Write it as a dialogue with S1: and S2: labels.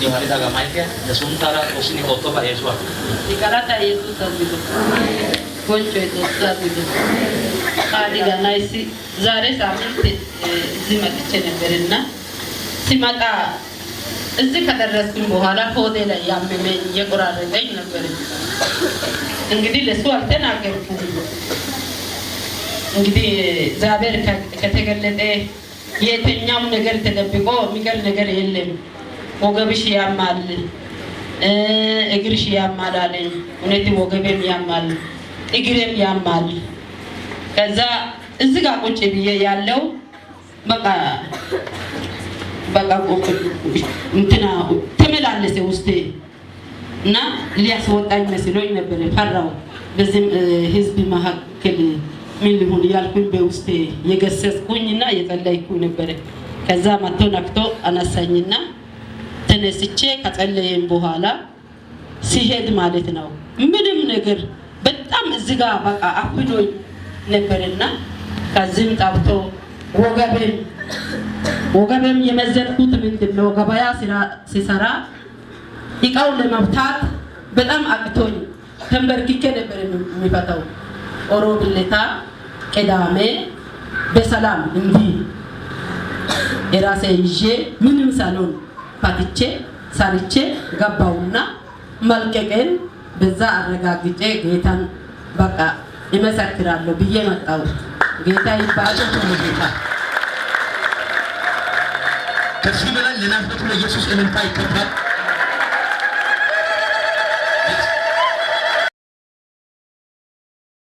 S1: di hari daga maike da suntara osini otoba Yesu
S2: ikarata Yesu tabido koncho itu tabido adi ganaisi zare ሳምንት እዚህ መጥቼ ነበርና ሲመጣ እዚህ ከደረስኩኝ በኋላ ሆዴ ላይ ያመመኝ የቆራረጠኝ ነበር እንግዲህ ለሱ አልተናገርኩም እንግዲህ እግዚአብሔር ከተገለጠ የትኛውም ነገር ተደብቆ የሚቀር ነገር የለም ወገብሽ ያማል እግርሽ ያማል አለኝ እውነት ወገቤም ያማል እግሬም ያማል ከዛ እዚህ ጋር ቁጭ ብዬ ያለው በቃ እንትና ተመላለሰ ውስጤ እና ሊያስወጣኝ መስሎኝ ነበር ፈራው በዚህ ህዝብ መካከል ምን ሊሆን ያልኩኝ በውስጤ የገሰስኩኝና የጸለይኩኝ ነበር ከዛ መጥቶ ነክቶ አነሳኝና ተነስቼ ከጸለየኝ በኋላ ሲሄድ ማለት ነው ምንም ነገር በጣም እዚህ ጋር በቃ አፍኖኝ ነበርና ከዚህም ጣብቶ ወገቤም የመዘንኩት ምንድነው ገበያ ሲሰራ ይቃው ለመብታት በጣም አቅቶኝ ተንበርክኬ ነበር የሚፈታው ኦሮብለታ ቅዳሜ በሰላም እንዲ የራሴ ይዤ ምንም ሳልሆን ፋትቼ ሳልቼ ገባውና መልቀቀን በዛ አረጋግጬ ጌታን በቃ ይመሰክራለሁ ብዬ መጣው ጌታ ይባረክ ጌታ
S3: ከዚህ በላይ ለናፍቆት ለኢየሱስ እልልታ ይከፋል